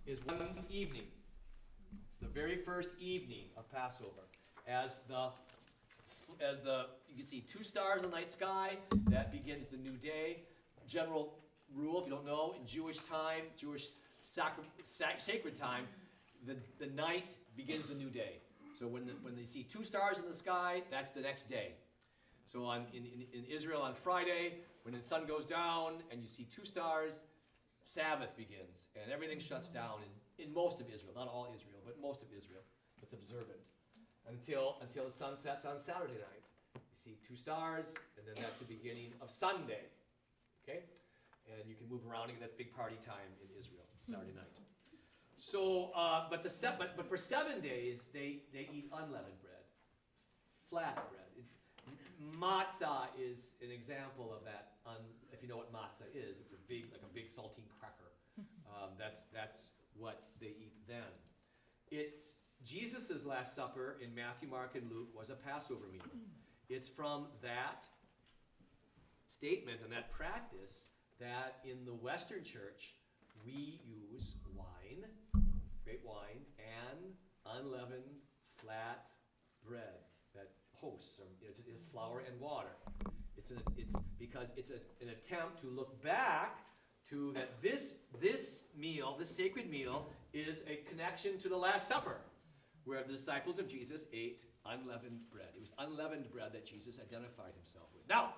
is one evening. It's the very first evening of Passover. As you can see 2 stars in the night sky, that begins the new day. General rule, if you don't know, in Jewish time, Jewish sacred time, the night begins the new day. So when they see 2 stars in the sky, that's the next day. So in Israel on Friday, when the sun goes down and you see 2 stars, Sabbath begins, and everything shuts down in most of Israel, not all Israel, but most of Israel that's observant, until the sun sets on Saturday night. You see 2 stars, and then that's the beginning of Sunday. Okay? And you can move around, and that's big party time in Israel, Saturday night. So, but for 7 days, they eat unleavened bread, flat bread. Matzah is an example of that. If you know what matzah is, it's a big saltine cracker. That's what they eat then. It's Jesus' Last Supper in Matthew, Mark, and Luke was a Passover meal. It's from that statement and that practice that in the Western Church we use wine, grape wine, and unleavened flat bread that hosts. It's flour and water. It's because it's an attempt to look back to that this meal, this sacred meal, is a connection to the Last Supper, where the disciples of Jesus ate unleavened bread. It was unleavened bread that Jesus identified himself with. Now,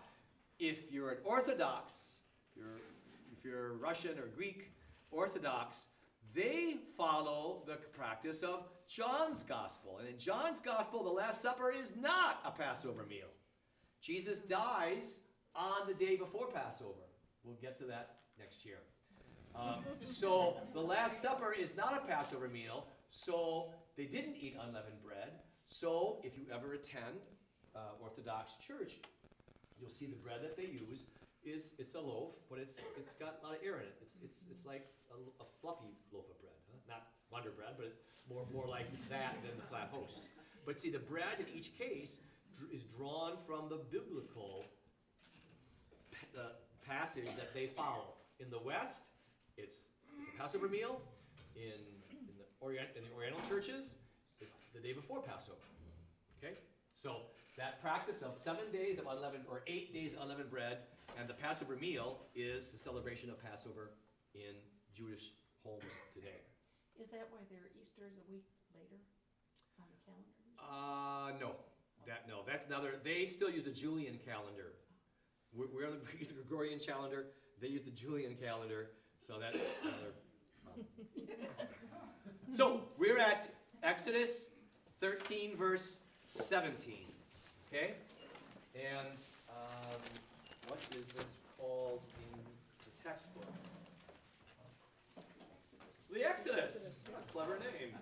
if you're an Orthodox, if you're Russian or Greek Orthodox, they follow the practice of John's Gospel. And in John's Gospel, the Last Supper is not a Passover meal. Jesus dies on the day before Passover. We'll get to that next year. So the Last Supper is not a Passover meal, so they didn't eat unleavened bread. So if you ever attend Orthodox church, you'll see the bread that they use it's a loaf, but it's got a lot of air in it. It's like a fluffy loaf of bread, huh? Not Wonder Bread, but more like that than the flat host. But see, the bread in each case is drawn from the biblical passage that they follow. In the West, it's a Passover meal. In the Oriental churches, it's the day before Passover. Okay, so that practice of 7 days of unleavened, or 8 days of unleavened bread, and the Passover meal is the celebration of Passover in Jewish homes today. Is that why their Easter is a week later on the calendar? No, that's another. They still use a Julian calendar. We use the Gregorian calendar. They use the Julian calendar. So that's another. So we're at Exodus 13, verse 17. Okay, and what is this called in the textbook? The Exodus. Clever name.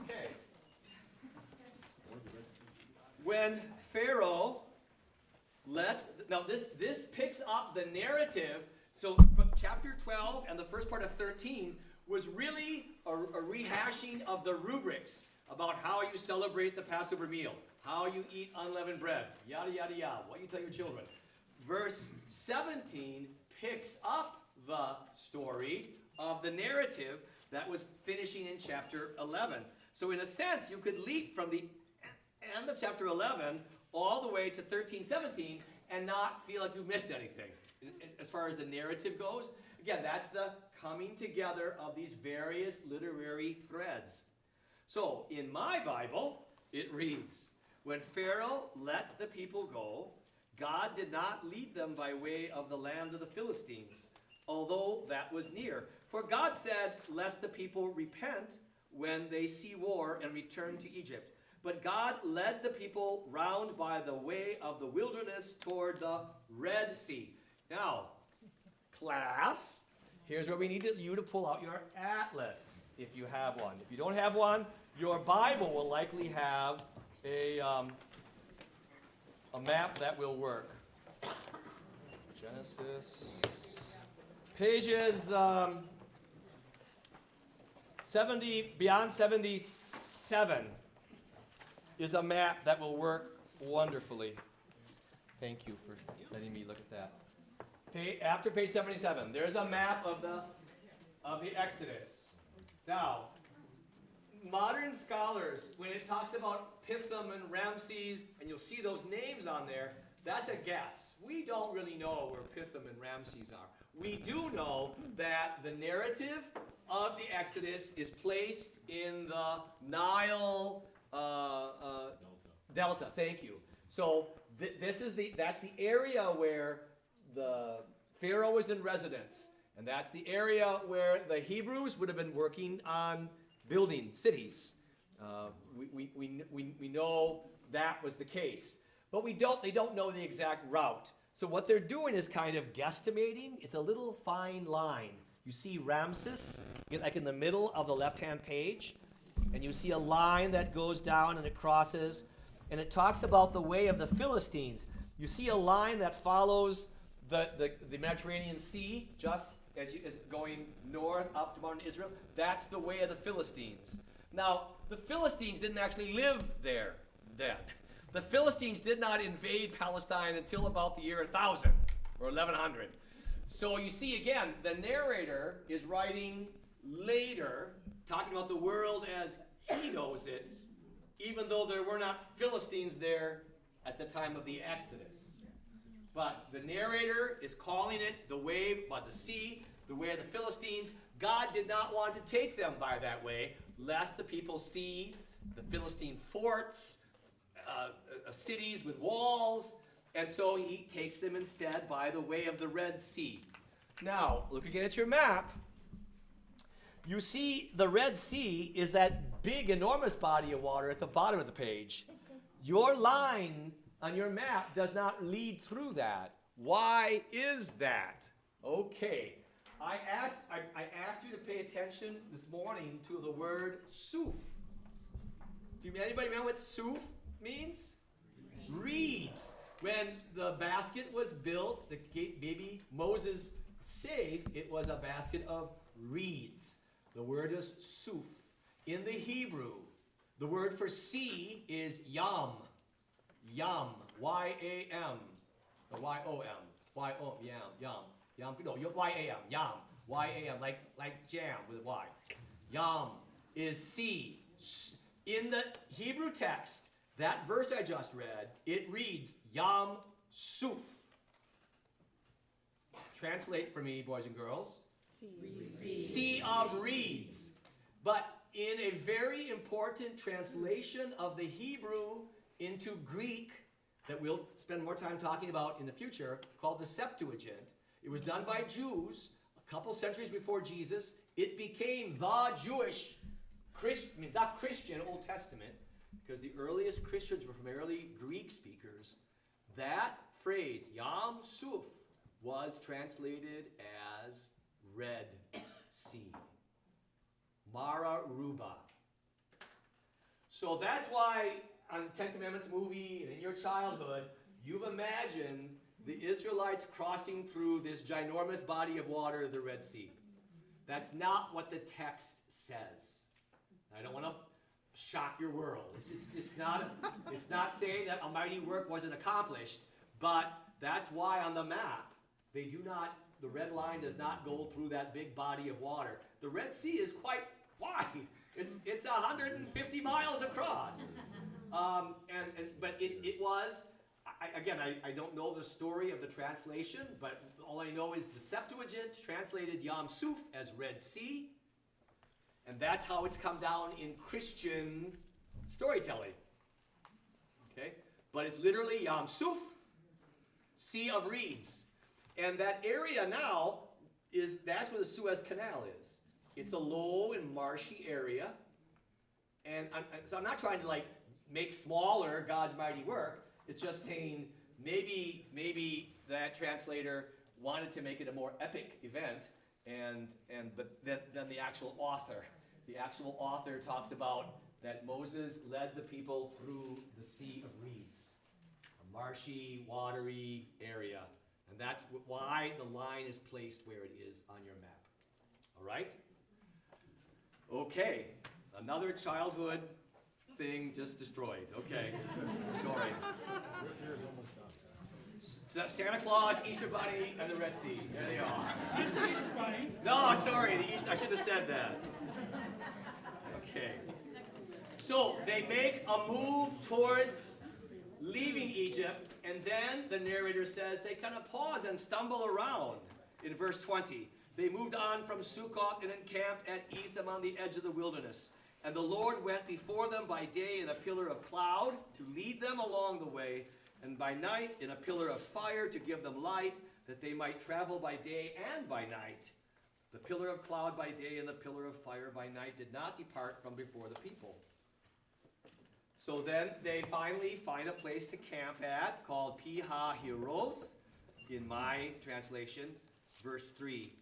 Okay. When Pharaoh this picks up the narrative. So from chapter 12 and the first part of 13 was really a rehashing of the rubrics about how you celebrate the Passover meal, how you eat unleavened bread, yada, yada, yada, what you tell your children. Verse 17 picks up the story of the narrative that was finishing in chapter 11. So in a sense, you could leap from the end of chapter 11 all the way to 13, 17 and not feel like you've missed anything as far as the narrative goes. Again, that's the coming together of these various literary threads. So in my Bible, it reads, when Pharaoh let the people go, God did not lead them by way of the land of the Philistines, although that was near. For God said, lest the people repent when they see war and return to Egypt. But God led the people round by the way of the wilderness toward the Red Sea. Now, class, here's where we need you to pull out your atlas, if you have one. If you don't have one, your Bible will likely have a map that will work. Genesis, pages 77 is a map that will work wonderfully. Thank you for letting me look at that. After page 77, there's a map of the the Exodus. Now, modern scholars, when it talks about Pithom and Ramses, and you'll see those names on there, that's a guess. We don't really know where Pithom and Ramses are. We do know that the narrative of the Exodus is placed in the Nile Delta. Thank you. So that's the area where the Pharaoh was in residence, and that's the area where the Hebrews would have been working on building cities. We know that was the case, but they don't know the exact route. So what they're doing is kind of guesstimating. It's a little fine line. You see Ramses, like in the middle of the left-hand page, and you see a line that goes down and it crosses, and it talks about the way of the Philistines. You see a line that follows the Mediterranean Sea, just as going north up to modern Israel. That's the way of the Philistines. Now, the Philistines didn't actually live there then. The Philistines did not invade Palestine until about the year 1000 or 1100. So you see, again, the narrator is writing later, talking about the world as he knows it, even though there were not Philistines there at the time of the Exodus. But the narrator is calling it the way by the sea, the way of the Philistines. God did not want to take them by that way, lest the people see the Philistine forts, cities with walls, and so he takes them instead by the way of the Red Sea. Now, look again at your map. You see the Red Sea is that big, enormous body of water at the bottom of the page. Your line on your map does not lead through that. Why is that? Okay. I asked you to pay attention this morning to the word suf. Do anybody remember what suf means? Reeds. When the basket was built, the baby Moses safe, it was a basket of reeds. The word is suf. In the Hebrew, the word for sea is yam. Yam. Y-A-M. Or Y-O-M. Y-O, yam. Yam. Yam. No, Y-A-M. Yam. Y-A-M. Like jam with a Y. Yam is sea. In the Hebrew text, that verse I just read, it reads Yam Suf. Translate for me, boys and girls. Sea of reeds. But in a very important translation of the Hebrew into Greek that we'll spend more time talking about in the future, called the Septuagint, it was done by Jews a couple centuries before Jesus. It became the Christian Old Testament, because the earliest Christians were primarily Greek speakers. That phrase, Yam Suf, was translated as Red Sea. Mara Ruba. So that's why on the Ten Commandments movie and in your childhood, you've imagined the Israelites crossing through this ginormous body of water, the Red Sea. That's not what the text says. I don't want to shock your world. It's not saying that a mighty work wasn't accomplished, but that's why on the map, the red line does not go through that big body of water. The Red Sea is quite wide. It's 150 miles across. But it was, I don't know the story of the translation, but all I know is the Septuagint translated Yam Suf as Red Sea, and that's how it's come down in Christian storytelling. Okay? But it's literally Yam Suf, Sea of Reeds. And that area now that's where the Suez Canal is. It's a low and marshy area. And so I'm not trying to make smaller God's mighty work. It's just saying maybe that translator wanted to make it a more epic event, but then the actual author. The actual author talks about that Moses led the people through the Sea of Reeds, a marshy, watery area. And that's why the line is placed where it is on your map. All right? Okay. Another childhood thing just destroyed. Okay. Sorry. Santa Claus, Easter Bunny, and the Red Sea. There they are. Easter Bunny. No, sorry, I should have said that. Okay. So they make a move towards leaving Egypt, and then the narrator says they kind of pause and stumble around in verse 20. They moved on from Sukkot and encamped at Etham on the edge of the wilderness. And the Lord went before them by day in a pillar of cloud to lead them along the way, and by night in a pillar of fire to give them light, that they might travel by day and by night. The pillar of cloud by day and the pillar of fire by night did not depart from before the people. So then they finally find a place to camp at called Pi-hahiroth in my translation, verse 3.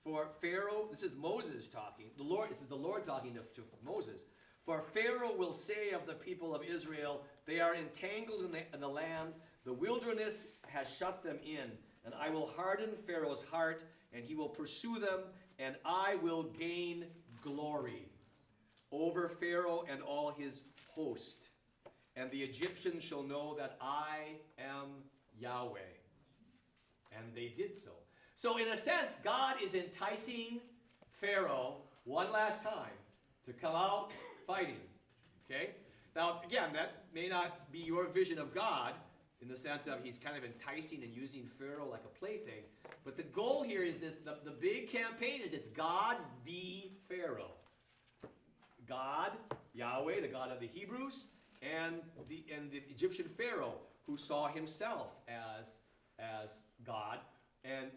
For Pharaoh, this is Moses talking. This is the Lord talking to Moses. For Pharaoh will say of the people of Israel, they are entangled in the land. The wilderness has shut them in. And I will harden Pharaoh's heart, and he will pursue them, and I will gain glory over Pharaoh and all his host. And the Egyptians shall know that I am Yahweh. And they did so. So in a sense, God is enticing Pharaoh one last time to come out fighting. Okay? Now, again, that may not be your vision of God in the sense of he's kind of enticing and using Pharaoh like a plaything. But the goal here is this, the big campaign is it's God v. Pharaoh. God, Yahweh, the God of the Hebrews, and the Egyptian Pharaoh, who saw himself as God, and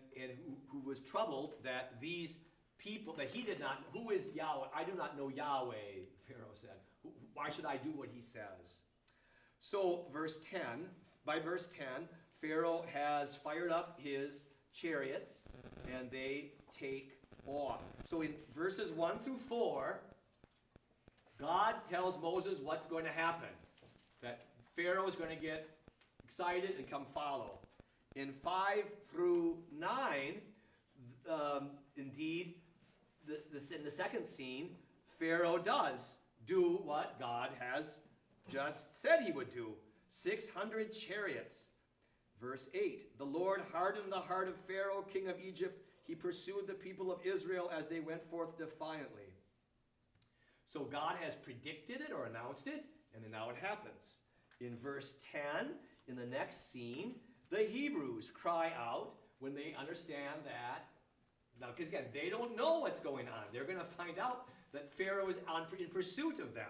who was troubled that these people, that he did not, who is Yahweh? I do not know Yahweh, Pharaoh said. Why should I do what he says? So by verse 10, Pharaoh has fired up his chariots, and they take off. So in verses 1 through 4, God tells Moses what's going to happen. That Pharaoh is going to get excited and come follow. In 5 through 9, indeed, in the second scene, Pharaoh does do what God has just said he would do. 600 chariots. Verse 8, the Lord hardened the heart of Pharaoh, king of Egypt. He pursued the people of Israel as they went forth defiantly. So God has predicted it or announced it, and then now it happens. In verse 10, in the next scene, the Hebrews cry out when they understand that, now because again, they don't know what's going on. They're going to find out that Pharaoh is in pursuit of them.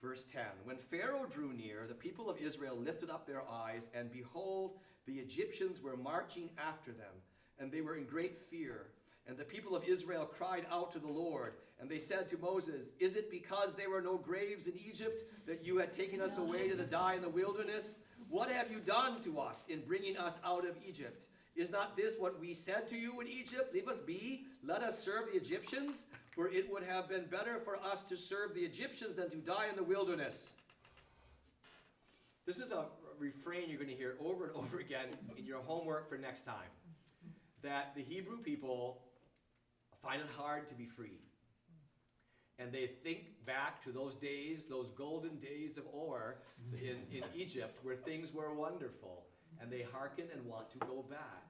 Verse 10, when Pharaoh drew near, the people of Israel lifted up their eyes, and behold, the Egyptians were marching after them, and they were in great fear. And the people of Israel cried out to the Lord, and they said to Moses, is it because there were no graves in Egypt that you had taken us away to die in the wilderness? What have you done to us in bringing us out of Egypt? Is not this what we said to you in Egypt? Leave us be, let us serve the Egyptians, for it would have been better for us to serve the Egyptians than to die in the wilderness. This is a refrain you're going to hear over and over again in your homework for next time. That the Hebrew people find it hard to be free. And they think back to those days, those golden days of ore in Egypt, where things were wonderful. And they hearken and want to go back.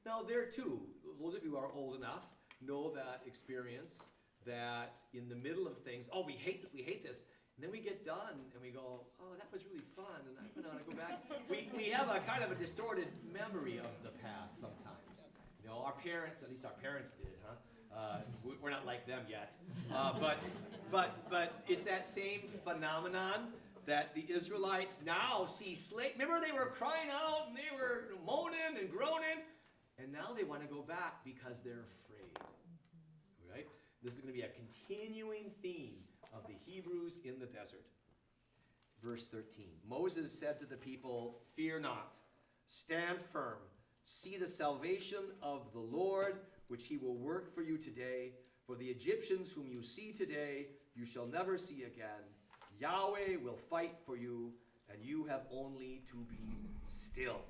Now there too, those of you who are old enough know that experience, that in the middle of things, oh, we hate this. And then we get done and we go, oh, that was really fun, and I want to go back. We have a kind of a distorted memory of the past sometimes. You know, our parents, at least our parents did, huh? We're not like them yet. But it's that same phenomenon that the Israelites now see slaves. Remember, they were crying out and they were moaning and groaning, and now they want to go back because they're afraid. Right? This is going to be a continuing theme of the Hebrews in the desert. Verse 13. Moses said to the people, fear not, stand firm, see the salvation of the Lord, which he will work for you today. For the Egyptians whom you see today, you shall never see again. Yahweh will fight for you, and you have only to be still.